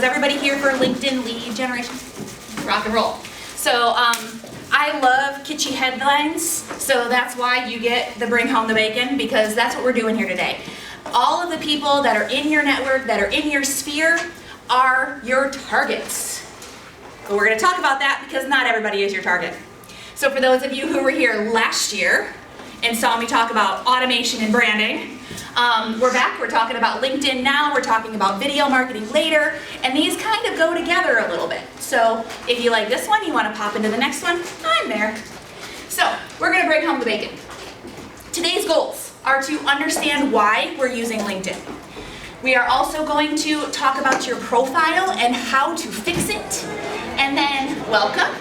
is everybody here for LinkedIn lead generation? Rock and roll. So I love kitschy headlines, so that's why you get the bring home the bacon, because that's what we're doing here today. All of the people that are in your network, that are in your sphere, are your targets. But we're going to talk about that because not everybody is your target. So for those of you who were here last year and saw me talk about automation and branding, we're back. We're talking about LinkedIn now. We're talking about video marketing later. And these kind of go together a little bit. So if you like this one, you want to pop into the next one, I'm there. So we're going to bring home the bacon. Today's goals are to understand why we're using LinkedIn. We are also going to talk about your profile and how to fix it. And then welcome.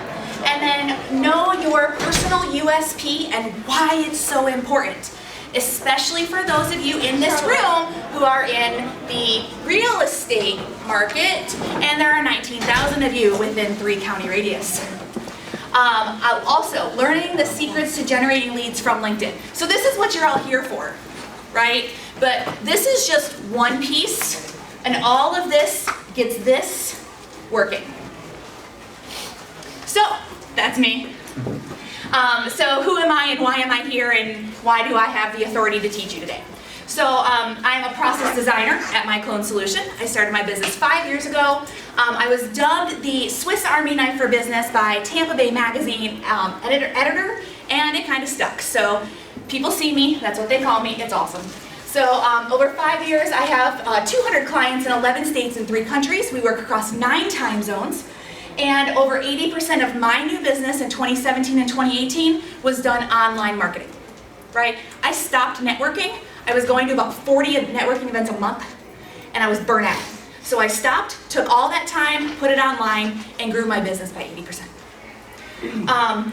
And then know your personal USP and why it's so important, especially for those of you in this room who are in the real estate market, and there are 19,000 of you within 3-county radius. Also, learning the secrets to generating leads from LinkedIn. So this is what you're all here for, right? But this is just one piece, and all of this gets this working. So, that's me. So who am I and why am I here and why do I have the authority to teach you today? So I'm a process designer at My Clone Solution. I started my business 5 years ago. I was dubbed the Swiss Army knife for business by Tampa Bay Magazine editor, and it kind of stuck. So people see me, that's what they call me, it's awesome. So over 5 years I have 200 clients in 11 states and 3 countries. We work across 9 time zones. And over 80% of my new business in 2017 and 2018 was done online marketing, right? I stopped networking. I was going to about 40 networking events a month, and I was burnt out. So I stopped, took all that time, put it online, and grew my business by 80%.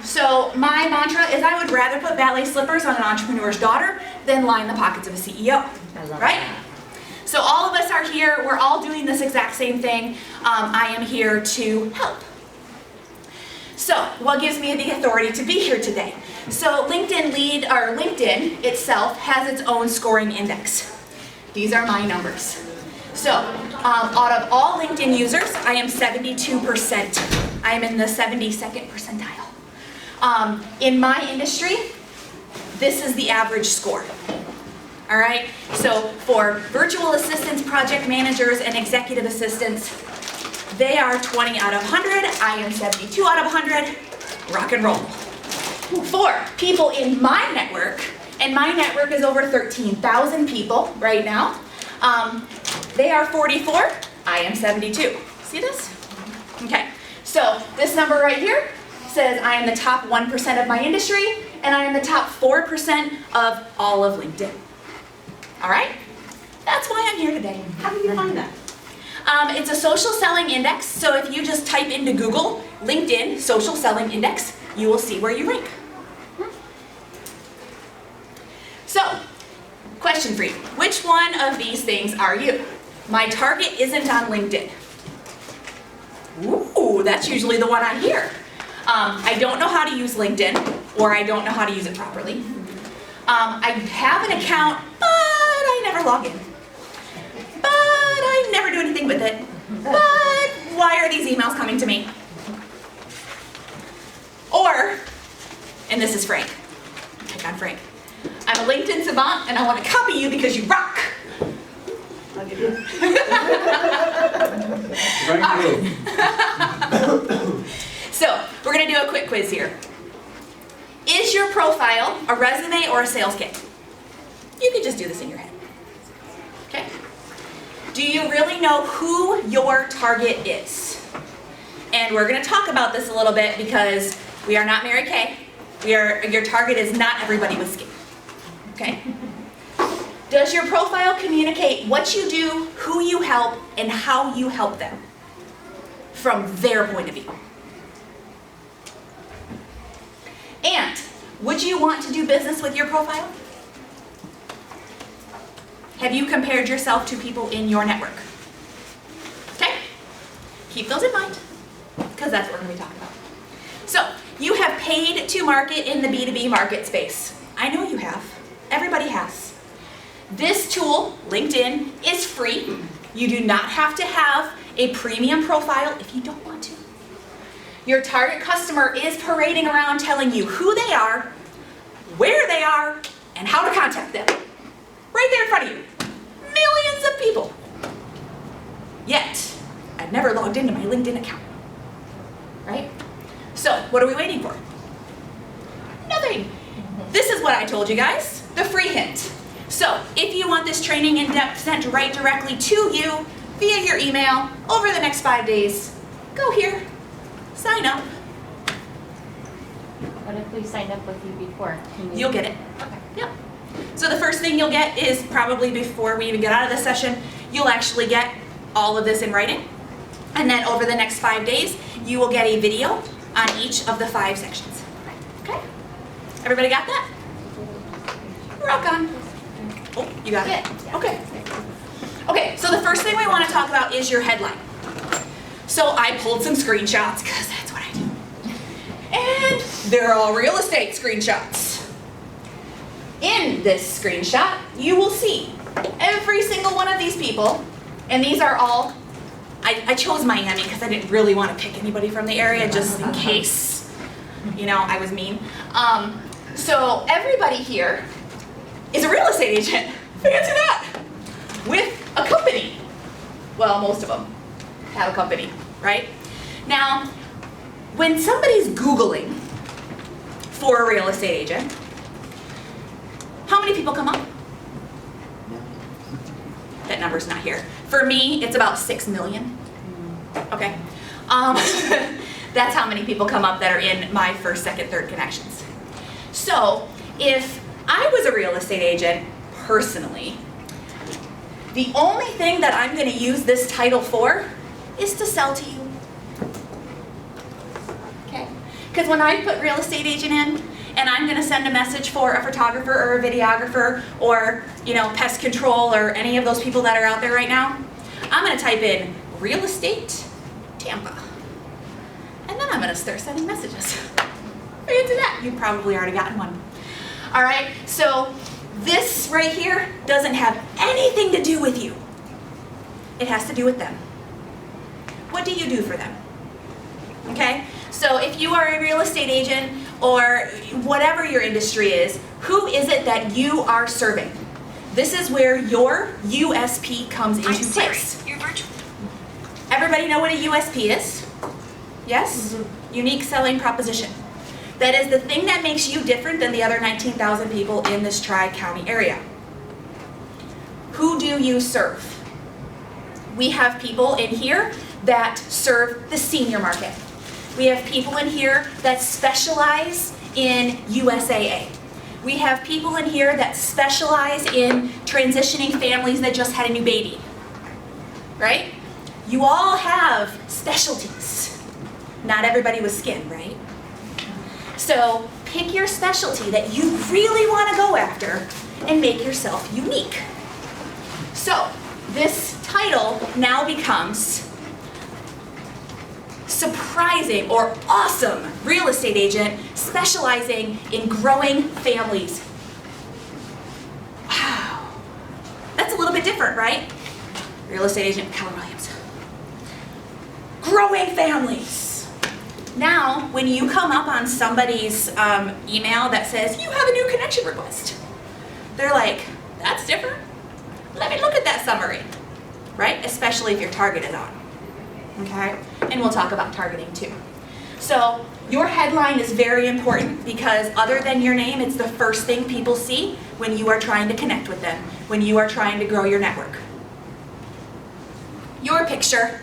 So my mantra is I would rather put ballet slippers on an entrepreneur's daughter than line the pockets of a CEO, right? So all of us are here, we're all doing this exact same thing. I am here to help. So what gives me the authority to be here today? So LinkedIn itself has its own scoring index. These are my numbers. So out of all LinkedIn users, I am 72%. I am in the 72nd percentile. In my industry, this is the average score. All right, so for virtual assistants, project managers, and executive assistants, they are 20 out of 100. I am 72 out of 100. Rock and roll. For people in my network, and my network is over 13,000 people right now, they are 44. I am 72. See this? Okay, so this number right here says I am the top 1% of my industry, and I am the top 4% of all of LinkedIn. All right? That's why I'm here today. How do you find that? It's a social selling index, so if you just type into Google, LinkedIn social selling index, you will see where you rank. So, question for you. Which one of these things are you? My target isn't on LinkedIn. Ooh, that's usually the one I hear. I don't know how to use LinkedIn, or I don't know how to use it properly. I have an account, but I never log in. But I never do anything with it. But why are these emails coming to me? Or, and this is Frank. Pick on Frank. I'm a LinkedIn savant and I want to copy you because you rock. I'll give you. So, we're going to do a quick quiz here. Is your profile a resume or a sales kit? You can just do this in your head. Okay? Do you really know who your target is? And we're going to talk about this a little bit because we are not Mary Kay. Your target is not everybody with skin. Okay? Does your profile communicate what you do, who you help, and how you help them from their point of view? And would you want to do business with your profile? Have you compared yourself to people in your network? Okay? Keep those in mind, because that's what we're going to be talking about. So, you have paid to market in the B2B market space. I know you have. Everybody has. This tool, LinkedIn, is free. You do not have to have a premium profile if you don't want to. Your target customer is parading around telling you who they are, where they are, and how to contact them. Right there in front of you. Millions of people. Yet, I've never logged into my LinkedIn account. Right? So, what are we waiting for? Nothing. This is what I told you guys, the free hint. So, if you want this training in depth sent right directly to you via your email over the next 5 days, go here, sign up. What if we signed up with you before? You'll get it. Okay. Yep. So the first thing you'll get is probably before we even get out of this session, you'll actually get all of this in writing. And then over the next 5 days, you will get a video on each of the 5 sections. Okay? Everybody got that? Rock on. Oh, you got it? Yeah. Okay. Okay, so the first thing we want to talk about is your headline. So I pulled some screenshots because that's what I do. And they're all real estate screenshots. In this screenshot, you will see every single one of these people, and these are all, I chose Miami because I didn't really want to pick anybody from the area just in case, you know, I was mean. So everybody here is a real estate agent. Fancy that! With a company. Well, most of them have a company, right? Now, when somebody's Googling for a real estate agent, how many people come up? That number's not here. For me, it's about 6 million. Okay. That's how many people come up that are in my first, second, third connections. So, if I was a real estate agent, personally, the only thing that I'm going to use this title for is to sell to you. Okay? Because when I put real estate agent in, and I'm going to send a message for a photographer or a videographer or, you know, pest control or any of those people that are out there right now, I'm going to type in real estate Tampa. And then I'm going to start sending messages. Fancy that. You've probably already gotten one. All right, so this right here doesn't have anything to do with you. It has to do with them. What do you do for them? Okay, so if you are a real estate agent or whatever your industry is, who is it that you are serving? This is where your USP comes into place. Everybody know what a USP is? Yes? Mm-hmm. Unique selling proposition. That is the thing that makes you different than the other 19,000 people in this Tri-County area. Who do you serve? We have people in here that serve the senior market. We have people in here that specialize in USAA. We have people in here that specialize in transitioning families that just had a new baby. Right? You all have specialties. Not everybody with skin, right? So pick your specialty that you really want to go after and make yourself unique. So this title now becomes surprising or awesome real estate agent specializing in growing families. Wow. That's a little bit different, right? Real estate agent Keller Williams. Growing families. Now, when you come up on somebody's email that says, you have a new connection request, they're like, that's different. Let me look at that summary, right? Especially if your target is on, okay? And we'll talk about targeting too. So your headline is very important because other than your name, it's the first thing people see when you are trying to connect with them, when you are trying to grow your network. Your picture.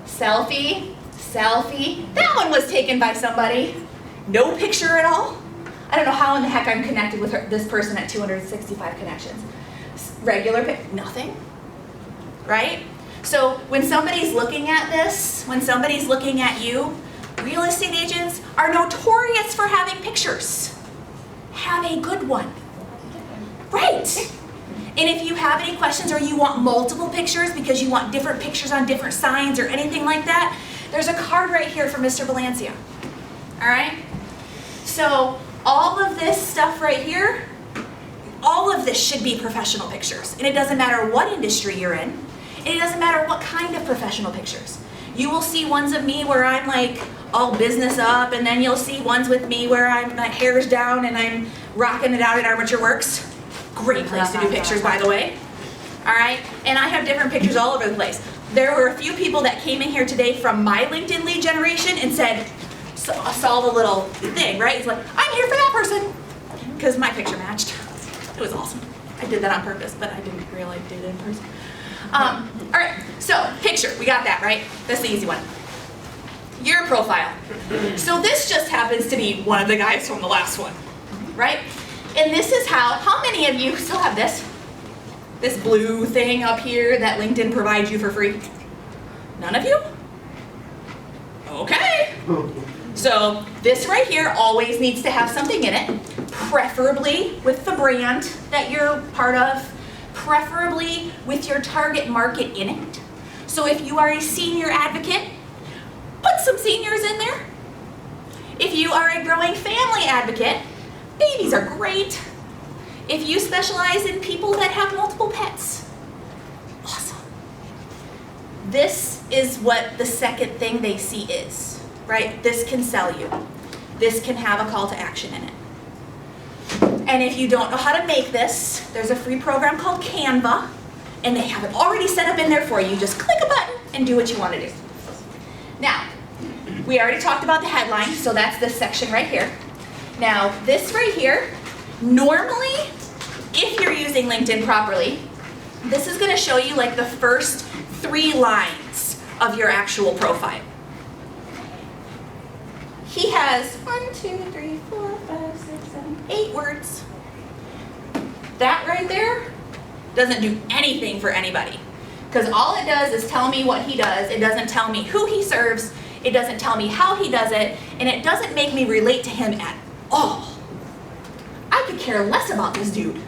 Selfie, selfie. That one was taken by somebody. No picture at all. I don't know how in the heck I'm connected with this person at 265 connections. Regular pic, nothing, right? So when somebody's looking at this, when somebody's looking at you, real estate agents are notorious for having pictures. Have a good one, right? And if you have any questions or you want multiple pictures because you want different pictures on different signs or anything like that, there's a card right here from Mr. Valencia. All right? So all of this stuff right here, all of this should be professional pictures. And it doesn't matter what industry you're in. And it doesn't matter what kind of professional pictures. You will see ones of me where I'm like all business up, and then you'll see ones with me where my hair's down and I'm rocking it out at Armature Works. Great place to do pictures, by the way. All right, and I have different pictures all over the place. There were a few people that came in here today from my LinkedIn lead generation and said, saw the little thing, right? It's like, I'm here for that person, because my picture matched. It was awesome. I did that on purpose, but I didn't realize I did it in person. All right, so picture, we got that, right? That's the easy one. Your profile. So this just happens to be one of the guys from the last one, right? And this is how many of you still have this? This blue thing up here that LinkedIn provides you for free? None of you? Okay. So this right here always needs to have something in it, preferably with the brand that you're part of, preferably with your target market in it. So if you are a senior advocate, put some seniors in there. If you are a growing family advocate, babies are great. If you specialize in people that have multiple pets, awesome. This is what the second thing they see is, right? This can sell you. This can have a call to action in it. And if you don't know how to make this, there's a free program called Canva, and they have it already set up in there for you. Just click a button and do what you want to do. Now, we already talked about the headline, so that's this section right here. Now, this right here, normally, if you're using LinkedIn properly, this is going to show you like the first 3 lines of your actual profile. He has 1, 2, 3, 4, 5, 6, 7, 8 words. That right there doesn't do anything for anybody. Because all it does is tell me what he does. It doesn't tell me who he serves. It doesn't tell me how he does it. And it doesn't make me relate to him at all. I could care less about this dude.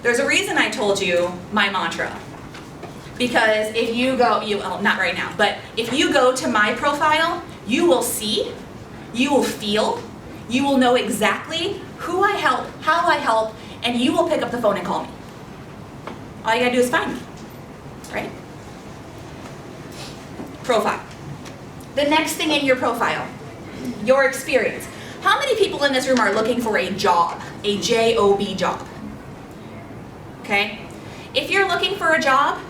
There's a reason I told you my mantra. Because if you go, well, not right now, but if you go to my profile, you will see, you will feel, you will know exactly who I help, how I help, and you will pick up the phone and call me. All you gotta do is find me, right? Profile. The next thing in your profile, your experience. How many people in this room are looking for a job, a J-O-B job? Okay? If you're looking for a job,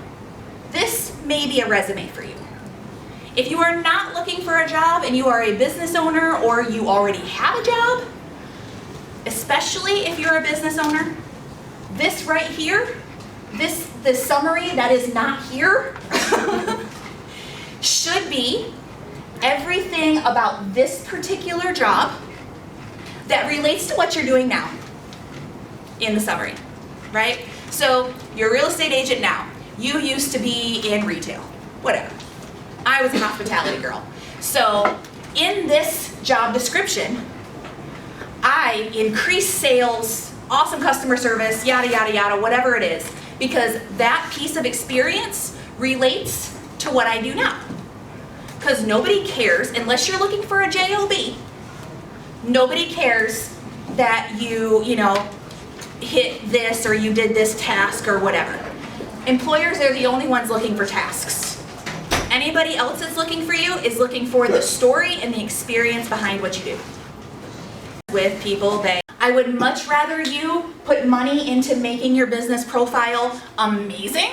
this may be a resume for you. If you are not looking for a job and you are a business owner or you already have a job, especially if you're a business owner, this right here, this summary that is not here, should be everything about this particular job that relates to what you're doing now in the summary, right? So you're a real estate agent now. You used to be in retail, whatever. I was a hospitality girl. So in this job description, I increase sales, awesome customer service, yada, yada, yada, whatever it is, because that piece of experience relates to what I do now. Because nobody cares, unless you're looking for a J-O-B, nobody cares that you hit this or you did this task or whatever. Employers are the only ones looking for tasks. Anybody else that's looking for you is looking for the story and the experience behind what you do. With people, I would much rather you put money into making your business profile amazing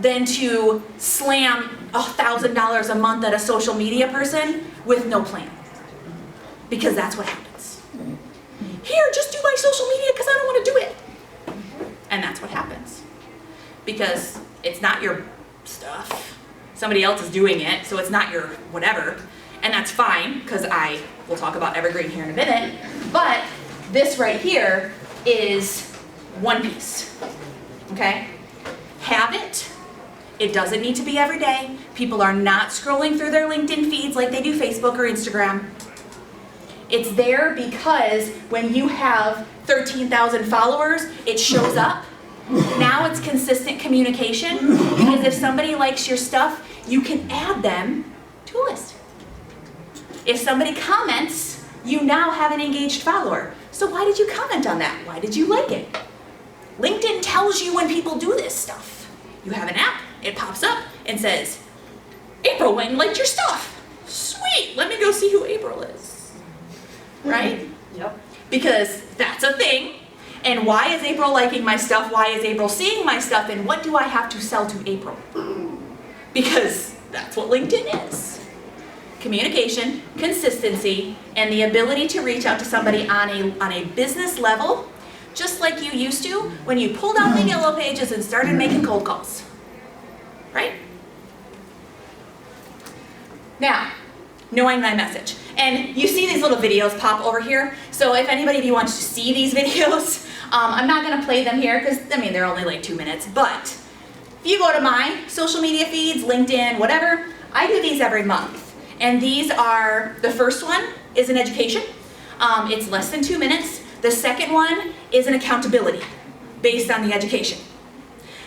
than to slam $1,000 a month at a social media person with no plan. Because that's what happens. Here, just do my social media because I don't want to do it. And that's what happens. Because it's not your stuff. Somebody else is doing it, so it's not your whatever. And that's fine, because I will talk about Evergreen here in a minute. But this right here is one piece. Okay? Have it. It doesn't need to be every day. People are not scrolling through their LinkedIn feeds like they do Facebook or Instagram. It's there because when you have 13,000 followers, it shows up. Now it's consistent communication, because if somebody likes your stuff, you can add them to a list. If somebody comments, you now have an engaged follower. So why did you comment on that? Why did you like it? LinkedIn tells you when people do this stuff. You have an app, it pops up and says, April went and liked your stuff. Sweet, let me go see who April is. Right? Yep. Because that's a thing. And why is April liking my stuff? Why is April seeing my stuff? And what do I have to sell to April? Because that's what LinkedIn is. Communication, consistency, and the ability to reach out to somebody on a business level, just like you used to when you pulled out the yellow pages and started making cold calls. Right? Now, knowing my message. And you see these little videos pop over here. So if anybody of you wants to see these videos, I'm not going to play them here because, I mean, they're only like 2 minutes. But if you go to my social media feeds, LinkedIn, whatever, I do these every month. And these are, the first one is an education. It's less than 2 minutes. The second one is an accountability based on the education.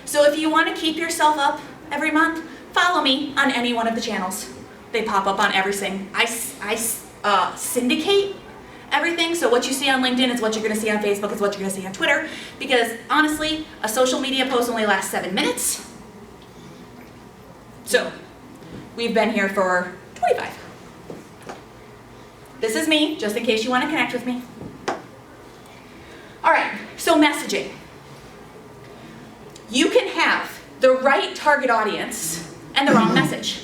So if you want to keep yourself up every month, follow me on any one of the channels. They pop up on everything. I syndicate everything, so what you see on LinkedIn is what you're going to see on Facebook, is what you're going to see on Twitter, because honestly, a social media post only lasts 7 minutes. So, we've been here for 25. This is me, just in case you want to connect with me. Alright, so messaging. You can have the right target audience and the wrong message.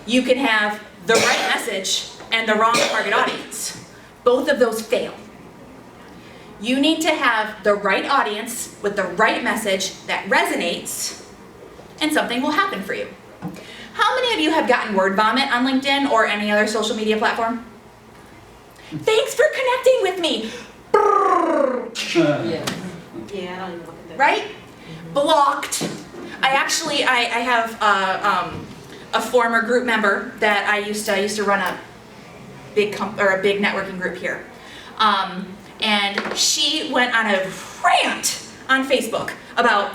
You can have the right message and the wrong target audience. Both of those fail. You need to have the right audience with the right message that resonates, and something will happen for you. How many of you have gotten word vomit on LinkedIn or any other social media platform? Thanks for connecting with me. Yeah, I don't even look at that. Right? Blocked. I have a former group member that I used to run a big networking group here, and she went on a rant on Facebook about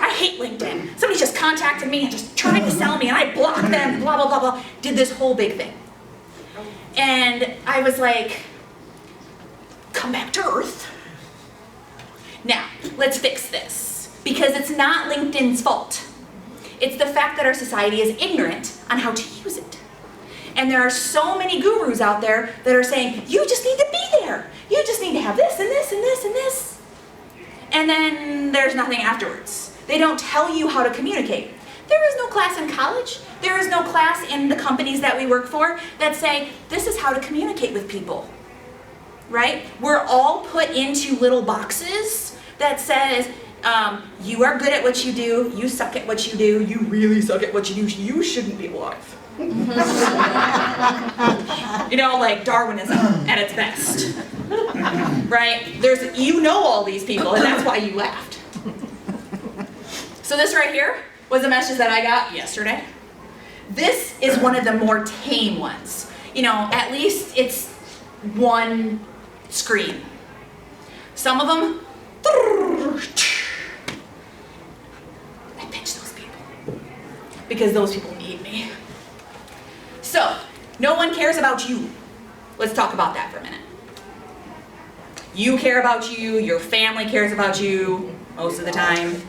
I hate LinkedIn. Somebody just contacted me and just tried to sell me, and I blocked them. Blah blah blah blah. Did this whole big thing, and I was like, come back to earth. Now let's fix this, because it's not LinkedIn's fault. It's the fact that our society is ignorant on how to use it. And there are so many gurus out there that are saying, you just need to be there. You just need to have this and this and this and this. And then there's nothing afterwards. They don't tell you how to communicate. There is no class in college. There is no class in the companies that we work for that say, this is how to communicate with people. Right? We're all put into little boxes that says, you are good at what you do, you suck at what you do, you really suck at what you do, you shouldn't be alive. You know, like Darwinism at its best. Right? You know all these people, and that's why you laughed. So this right here was a message that I got yesterday. This is one of the more tame ones. You know, at least it's one screen. Some of them, I pitch those people because those people need me. So, no one cares about you. Let's talk about that for a minute. You care about you, your family cares about you most of the time.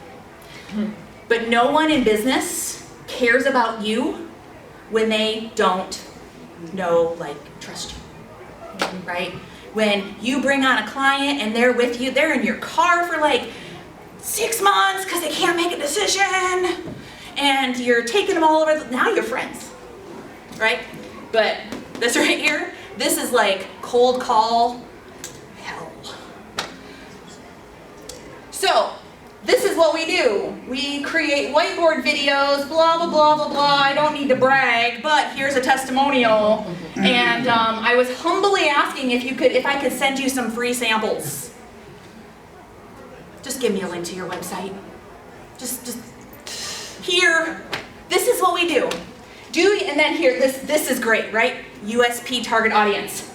But no one in business cares about you when they don't know, like, trust you, right? When you bring on a client and they're with you, they're in your car for like 6 months because they can't make a decision, and you're taking them all over, now you're friends, right? But this right here, this is like cold call hell. So, this is what we do. We create whiteboard videos, blah, blah, blah, blah, blah. I don't need to brag, but here's a testimonial. And I was humbly asking if I could send you some free samples. Just give me a link to your website. Just here. This is what we do. And then here, this is great, right? USP target audience.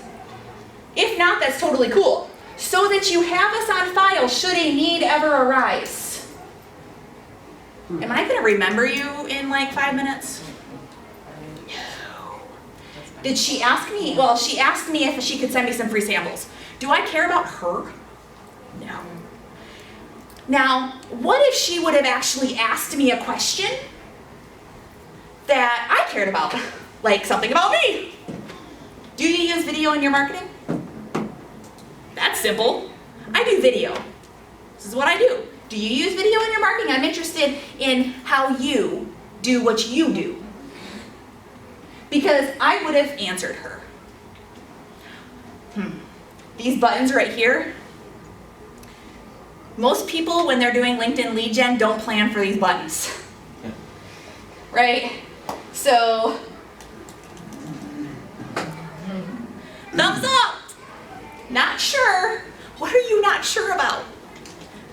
If not, that's totally cool. So that you have us on file should a need ever arise. Am I going to remember you in like 5 minutes? No. Did she ask me? Well, she asked me if she could send me some free samples. Do I care about her? No. Now, what if she would have actually asked me a question that I cared about, like something about me? Do you use video in your marketing? That's simple. I do video. This is what I do. Do you use video in your marketing? I'm interested in how you do what you do. Because I would have answered her. These buttons right here, most people when they're doing LinkedIn lead gen don't plan for these buttons. Right? So, thumbs up. Not sure. What are you not sure about?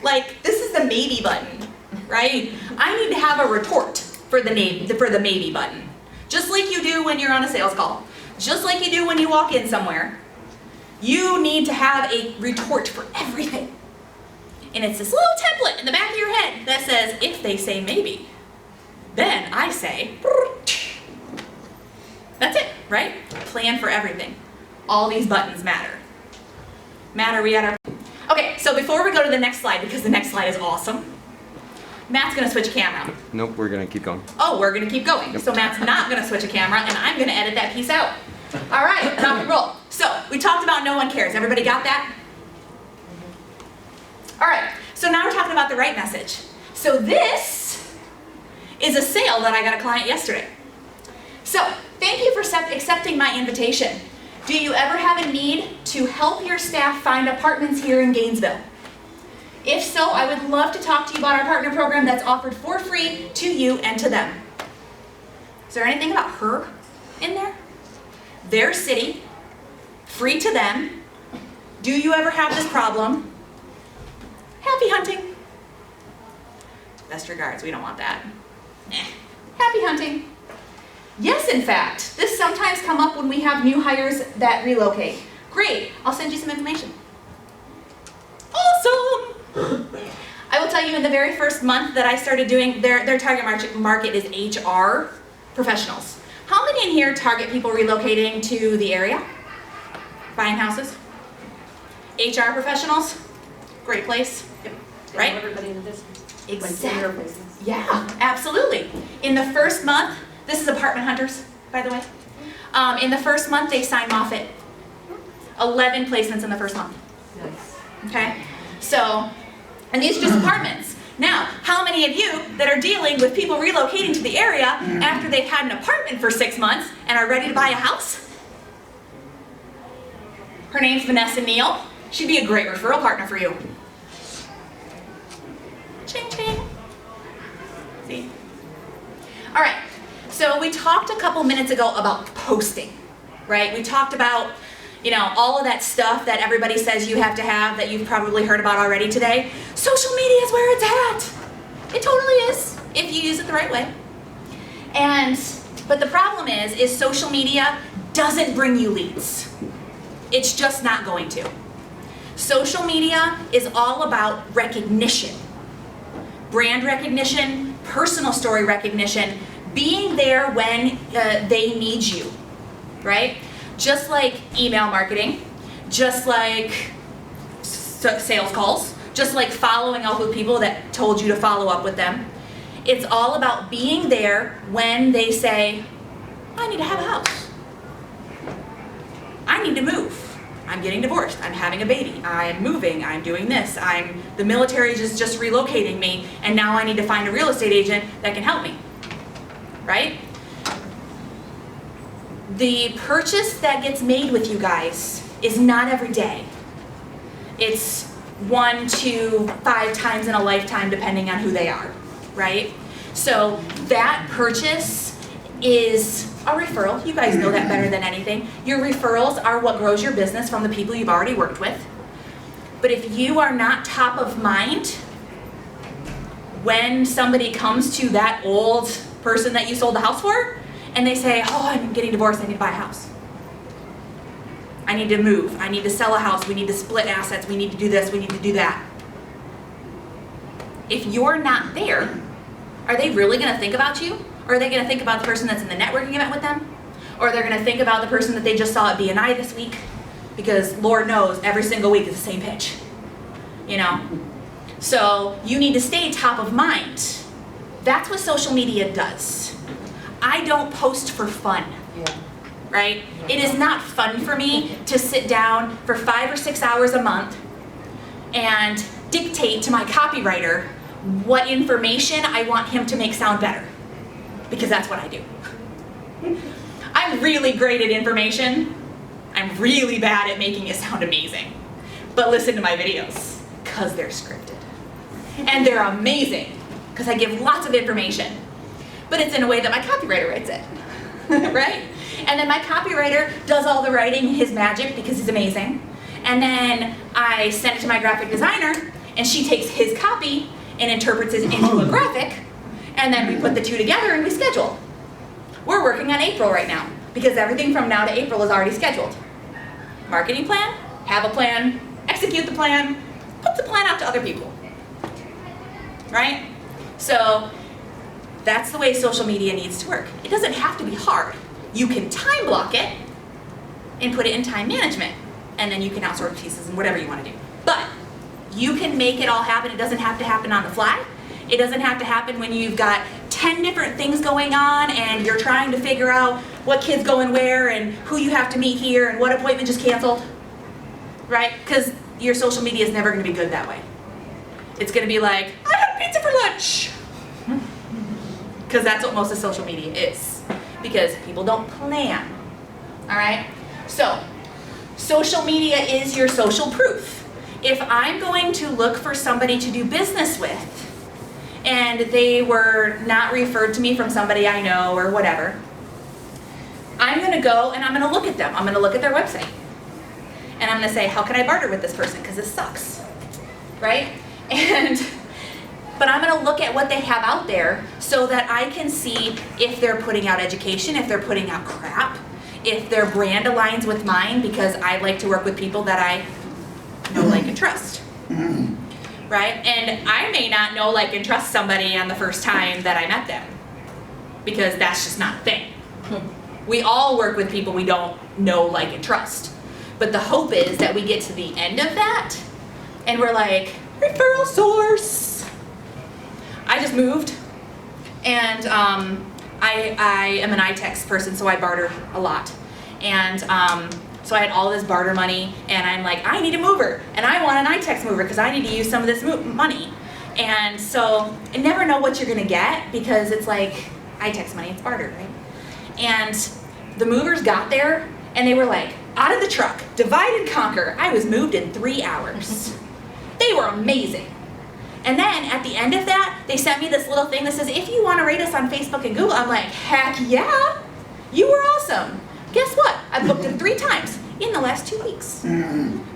Like, this is the maybe button, right? I need to have a retort for the maybe button. Just like you do when you're on a sales call. Just like you do when you walk in somewhere. You need to have a retort for everything. And it's this little template in the back of your head that says, if they say maybe, then I say, that's it, right? Plan for everything. All these buttons matter. We got our... Okay, so before we go to the next slide, because the next slide is awesome, Matt's gonna switch a camera. Nope, we're gonna keep going. Oh, we're gonna keep going. Yep. So Matt's not gonna switch a camera, and I'm gonna edit that piece out. All right, rock and roll. So we talked about no one cares. Everybody got that? All right, so now we're talking about the right message. So this is a sale that I got a client yesterday. So thank you for accepting my invitation. Do you ever have a need to help your staff find apartments here in Gainesville? If so, I would love to talk to you about our partner program that's offered for free to you and to them. Is there anything about her in there? Their city, free to them. Do you ever have this problem? Happy hunting. Best regards, we don't want that. Happy hunting. Yes, in fact, this sometimes come up when we have new hires that relocate. Great, I'll send you some information. Awesome! I will tell you, in the very first month that I started doing, their target market is HR professionals. How many in here target people relocating to the area? Buying houses? HR professionals? Great place, right? Everybody in the business. Exactly. Yeah, absolutely. In the first month, this is apartment hunters, by the way. In the first month, they sign off at 11 placements in the first month. Nice. Okay? So, and these are just apartments. Now, how many of you that are dealing with people relocating to the area after they've had an apartment for 6 months and are ready to buy a house? Her name's Vanessa Neal. She'd be a great referral partner for you. Ching, ching. See? All right. So we talked a couple minutes ago about posting, right? We talked about, all of that stuff that everybody says you have to have that you've probably heard about already today. Social media is where it's at. It totally is, if you use it the right way. But the problem is social media doesn't bring you leads. It's just not going to. Social media is all about recognition. Brand recognition, personal story recognition, being there when they need you, right? Just like email marketing, just like sales calls, just like following up with people that told you to follow up with them. It's all about being there when they say, I need to have a house. I need to move. I'm getting divorced. I'm having a baby. I'm moving. I'm doing this. The military is just relocating me, and now I need to find a real estate agent that can help me. Right? The purchase that gets made with you guys is not every day. It's 1 to 5 times in a lifetime, depending on who they are, right? So that purchase is a referral. You guys know that better than anything. Your referrals are what grows your business from the people you've already worked with. But if you are not top of mind when somebody comes to that old person that you sold the house for, and they say, oh, I'm getting divorced, I need to buy a house. I need to move, I need to sell a house, we need to split assets, we need to do this, we need to do that. If you're not there, are they really gonna think about you? Or are they gonna think about the person that's in the networking event with them? Or they're gonna think about the person that they just saw at B&I this week? because Lord knows every single week is the same pitch, you know? So you need to stay top of mind. That's what social media does. I don't post for fun, right? It is not fun for me to sit down for 5 or 6 hours a month and dictate to my copywriter what information I want him to make sound better, because that's what I do. I'm really great at information. I'm really bad at making it sound amazing. But listen to my videos, because they're scripted. And they're amazing, because I give lots of information. But it's in a way that my copywriter writes it, right? And then my copywriter does all the writing, his magic, because he's amazing. And then I send it to my graphic designer, and she takes his copy and interprets it into a graphic, and then we put the two together and we schedule. We're working on April right now, because everything from now to April is already scheduled. Marketing plan, have a plan, execute the plan, put the plan out to other people, right? So that's the way social media needs to work. It doesn't have to be hard. You can time block it and put it in time management, and then you can outsource pieces and whatever you want to do. But you can make it all happen. It doesn't have to happen on the fly. It doesn't have to happen when you've got 10 different things going on and you're trying to figure out what kid's going where and who you have to meet here and what appointment just canceled, right? Because your social media is never going to be good that way. It's going to be like, I had pizza for lunch. Because that's what most of social media is. Because people don't plan, all right? So, social media is your social proof. If I'm going to look for somebody to do business with, and they were not referred to me from somebody I know or whatever, I'm going to go and I'm going to look at them. I'm going to look at their website. And I'm going to say, how can I barter with this person? Because this sucks, right? But I'm going to look at what they have out there so that I can see if they're putting out education, if they're putting out crap, if their brand aligns with mine, because I like to work with people that I know, like, and trust. Right? And I may not know, like, and trust somebody on the first time that I met them, because that's just not a thing. We all work with people we don't know, like, and trust. But the hope is that we get to the end of that and we're like, referral source. I just moved, and I am an iText person, so I barter a lot. And so I had all this barter money, and I'm like, I need a mover, and I want an iText mover because I need to use some of this money. And so I never know what you're gonna get, because it's like iText money, it's barter, right? And the movers got there, and they were like, out of the truck, divide and conquer. I was moved in 3 hours. They were amazing. And then at the end of that, they sent me this little thing that says, if you want to rate us on Facebook and Google. I'm like, heck yeah, you were awesome. Guess what? I booked them 3 times in the last 2 weeks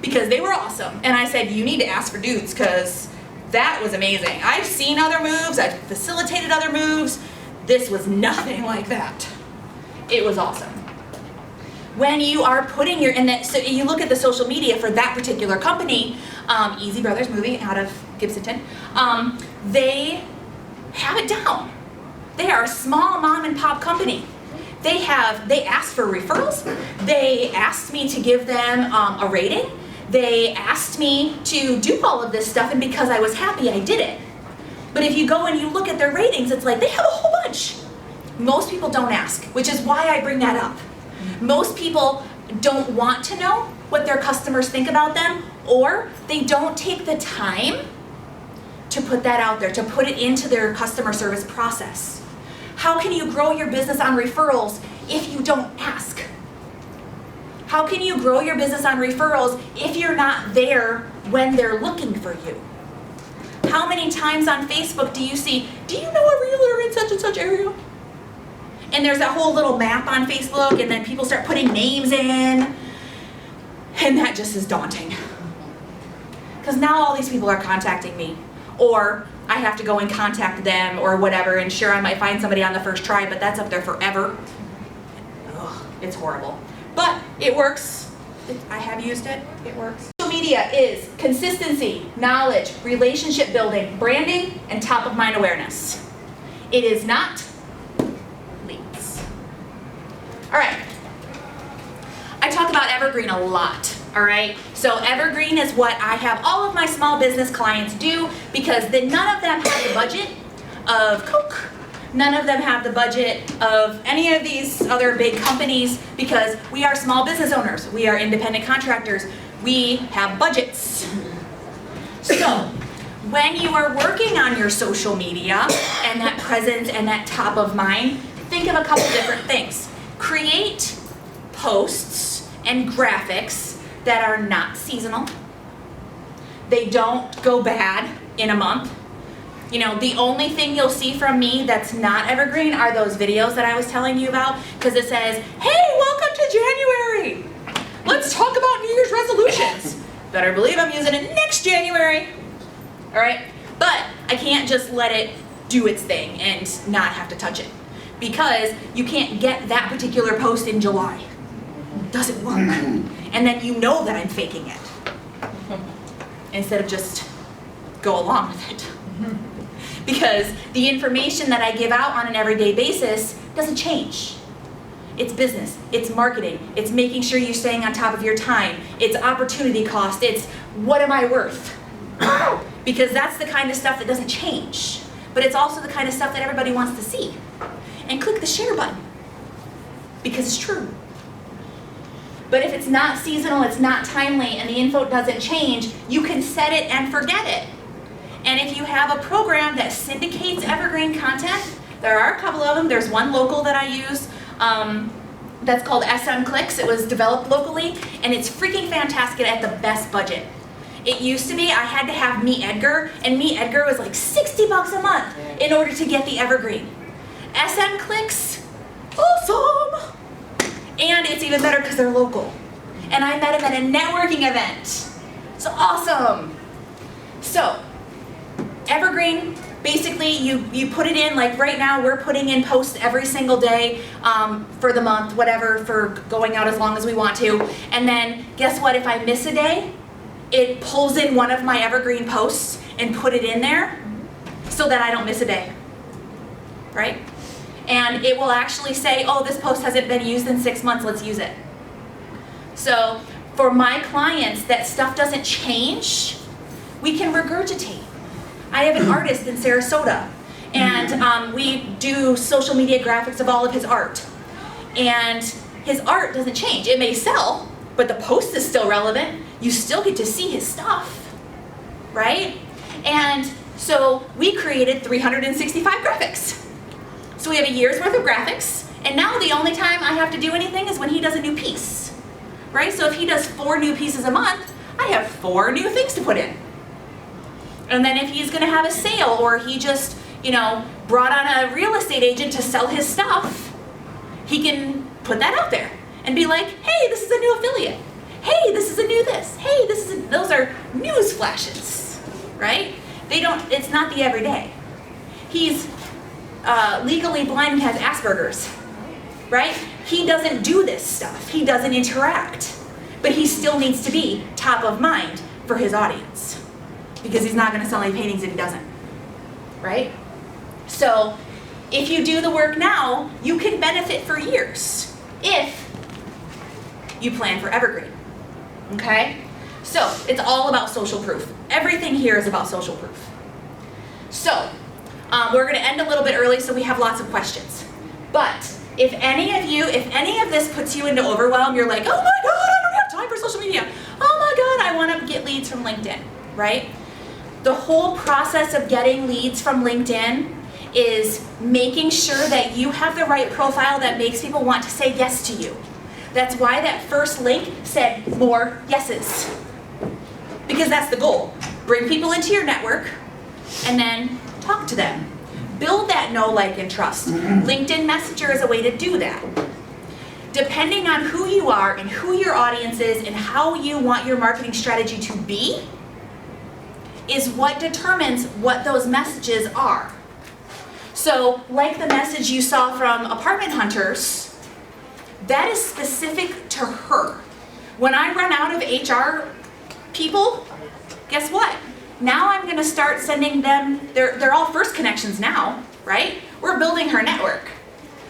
because they were awesome. And I said, you need to ask for dudes, because that was amazing. I've seen other moves, I've facilitated other moves. This was nothing like that. It was awesome. When you are putting your, so you look at the social media for that particular company, Easy Brothers Movie out of Gibsonton, they have it down. They are a small mom and pop company. They asked for referrals. They asked me to give them a rating. They asked me to do all of this stuff, and because I was happy, I did it. But if you go and you look at their ratings, it's like they have a whole bunch. Most people don't ask, which is why I bring that up. Most people don't want to know what their customers think about them, or they don't take the time to put that out there, to put it into their customer service process. How can you grow your business on referrals if you don't ask? How can you grow your business on referrals if you're not there when they're looking for you? How many times on Facebook do you see, do you know a realtor in such and such area? And there's that whole little map on Facebook, and then people start putting names in, and that just is daunting. Because now all these people are contacting me, or I have to go and contact them or whatever, and sure, I might find somebody on the first try, but that's up there forever. Ugh, it's horrible. But it works. I have used it. It works. Social media is consistency, knowledge, relationship building, branding, and top of mind awareness. It is not leads. All right. I talk about evergreen a lot. All right, so evergreen is what I have all of my small business clients do, because then none of them have the budget of Coke. None of them have the budget of any of these other big companies, because we are small business owners. We are independent contractors. We have budgets. So when you are working on your social media and that presence and that top of mind, think of a couple different things. Create posts and graphics that are not seasonal. They don't go bad in a month. You know, the only thing you'll see from me that's not evergreen are those videos that I was telling you about, because it says, hey, welcome to January. Let's talk about New Year's resolutions. Better believe I'm using it next January. All right, but I can't just let it do its thing and not have to touch it, because you can't get that particular post in July. It doesn't work. And then you know that I'm faking it instead of just go along with it. Because the information that I give out on an everyday basis doesn't change. It's business, it's marketing, it's making sure you're staying on top of your time, it's opportunity cost, it's what am I worth? Because that's the kind of stuff that doesn't change. But it's also the kind of stuff that everybody wants to see. And click the share button, because it's true. But if it's not seasonal, it's not timely, and the info doesn't change, you can set it and forget it. And if you have a program that syndicates evergreen content, there are a couple of them. There's one local that I use that's called SM Clicks. It was developed locally, and it's freaking fantastic at the best budget. It used to be I had to have Meet Edgar, and Meet Edgar was like $60 a month in order to get the evergreen. SM Clicks, awesome! And it's even better because they're local. And I met him at a networking event. So awesome! So, evergreen, basically you put it in, like right now we're putting in posts every single day for the month, whatever, for going out as long as we want to. And then guess what, if I miss a day, it pulls in one of my evergreen posts and put it in there so that I don't miss a day, right? And it will actually say, oh, this post hasn't been used in 6 months, let's use it. So for my clients that stuff doesn't change, we can regurgitate. I have an artist in Sarasota, and we do social media graphics of all of his art. And his art doesn't change. It may sell, but the post is still relevant. You still get to see his stuff, right? And so we created 365 graphics. So we have a year's worth of graphics, and now the only time I have to do anything is when he does a new piece, right? So if he does 4 new pieces a month, I have 4 new things to put in. And then if he's gonna have a sale, or he just, you know, brought on a real estate agent to sell his stuff, he can put that out there and be like, hey, this is a new affiliate. Hey, this is a new this. Hey, this is those are news flashes, right? It's not the everyday. He's legally blind and has Asperger's, right? He doesn't do this stuff. He doesn't interact, but he still needs to be top of mind for his audience, because he's not going to sell any paintings if he doesn't, right? So if you do the work now, you can benefit for years if you plan for evergreen, okay? So it's all about social proof. Everything here is about social proof. So we're going to end a little bit early so we have lots of questions. But if any of this puts you into overwhelm, you're like, oh my God, I don't have time for social media. Oh my God, I want to get leads from LinkedIn, right? The whole process of getting leads from LinkedIn is making sure that you have the right profile that makes people want to say yes to you. That's why that first link said more yeses. Because that's the goal. Bring people into your network and then talk to them. Build that know, like, and trust. LinkedIn Messenger is a way to do that. Depending on who you are and who your audience is and how you want your marketing strategy to be, is what determines what those messages are. So, like the message you saw from Apartment Hunters, that is specific to her. When I run out of HR people, guess what? Now I'm going to start sending them, they're all first connections now, right? We're building her network.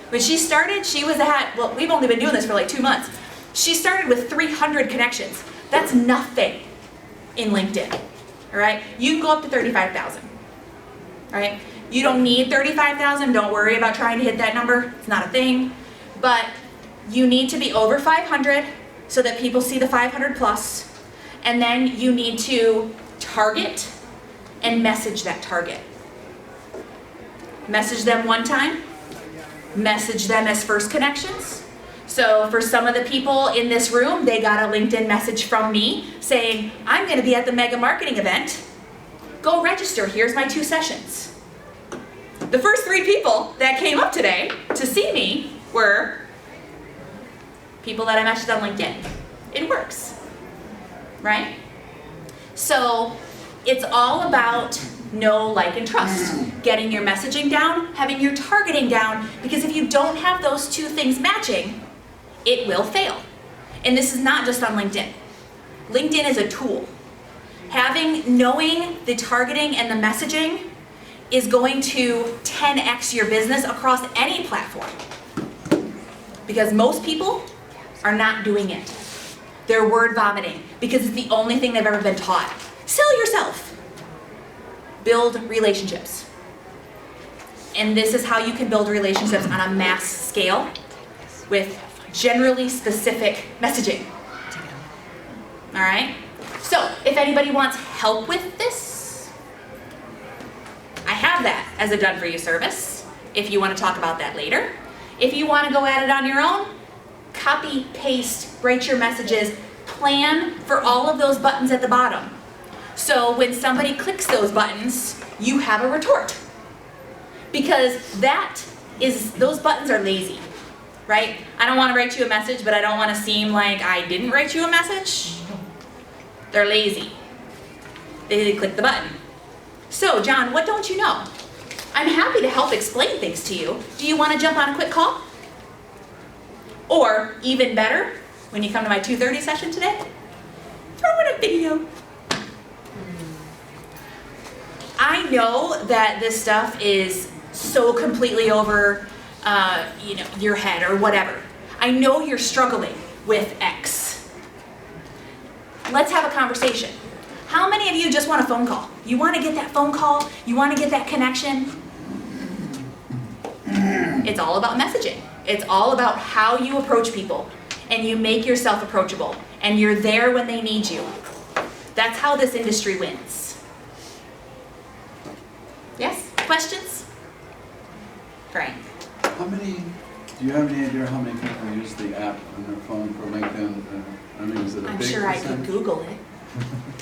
When she started, she was at, well, we've only been doing this for like 2 months. She started with 300 connections. That's nothing in LinkedIn, all right? You can go up to 35,000, all right? You don't need 35,000, don't worry about trying to hit that number, it's not a thing. But you need to be over 500 so that people see the 500 plus, and then you need to target and message that target. Message them one time, message them as first connections. So for some of the people in this room, they got a LinkedIn message from me saying, I'm going to be at the mega marketing event. Go register, here's my 2 sessions. The first 3 people that came up today to see me were people that I messaged on LinkedIn. It works, right? So it's all about know, like, and trust. Getting your messaging down, having your targeting down, because if you don't have those 2 things matching, it will fail. And this is not just on LinkedIn. LinkedIn is a tool. Knowing the targeting and the messaging is going to 10x your business across any platform. Because most people are not doing it. They're word vomiting because it's the only thing they've ever been taught. Sell yourself. Build relationships. And this is how you can build relationships on a mass scale with generally specific messaging. All right? So, if anybody wants help with this, I have that as a done for you service, if you want to talk about that later. If you want to go at it on your own, copy, paste, write your messages, plan for all of those buttons at the bottom. So when somebody clicks those buttons, you have a retort. Because those buttons are lazy, right? I don't want to write you a message, but I don't want to seem like I didn't write you a message. They're lazy. They click the button. So, John, what don't you know? I'm happy to help explain things to you. Do you want to jump on a quick call? Or, even better, when you come to my 2:30 session today, throw in a video. I know that this stuff is so completely over your head or whatever. I know you're struggling with X. Let's have a conversation. How many of you just want a phone call? You want to get that phone call? You want to get that connection? It's all about messaging. It's all about how you approach people, and you make yourself approachable, and you're there when they need you. That's how this industry wins. Yes? Questions? Frank. Do you have any idea how many people use the app on their phone for LinkedIn? I mean, is it a I'm big sure I percentage? could Google it.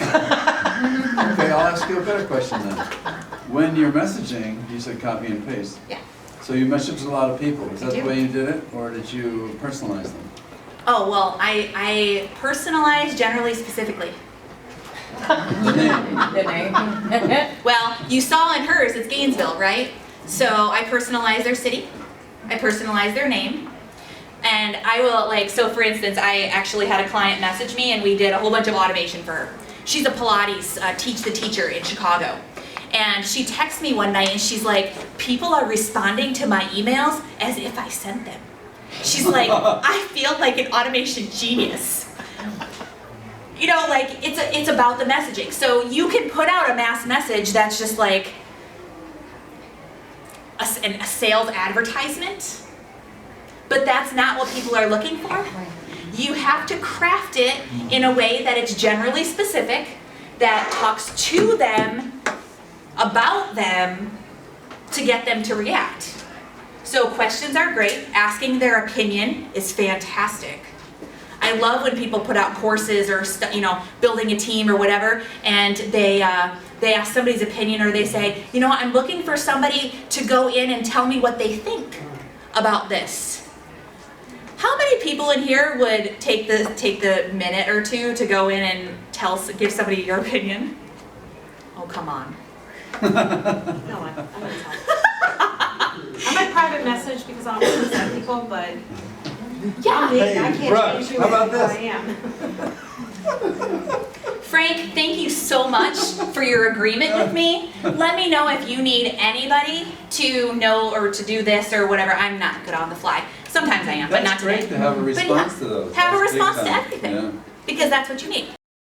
Okay, I'll ask you a better question then. When you're messaging, you said copy and paste. Yeah. So you messaged a lot of people. Is that I the do. way you did it, or did you personalize them? Oh, well, I personalize generally specifically. The name. Well, you saw in hers, it's Gainesville, right? So I personalize their city, I personalize their name, and I will, so for instance, I actually had a client message me and we did a whole bunch of automation for her. She's a Pilates Teach the Teacher in Chicago. And she texts me one night and she's like, people are responding to my emails as if I sent them. She's like, I feel like an automation genius. You know, it's about the messaging. So you can put out a mass message that's just like a sales advertisement, but that's not what people are looking for. You have to craft it in a way that it's generally specific, that talks to them, about them, to get them to react. So questions are great. Asking their opinion is fantastic. I love when people put out courses or building a team or whatever, and they ask somebody's opinion, or they say, I'm looking for somebody to go in and tell me what they think about this. How many people in here would take the minute or two to go in and give somebody your opinion? Oh, come on. No, I don't tell. I'm a private message because I don't want to send people, but Yeah. I can't Brooke, change who how about I this? am. Frank, thank you so much for your agreement with me. Let me know if you need anybody to know or to do this or whatever. I'm not good on the fly. Sometimes I am, but not That's today. great to have a response to those. Have a That's big response to time. everything. Yeah. because that's what you need.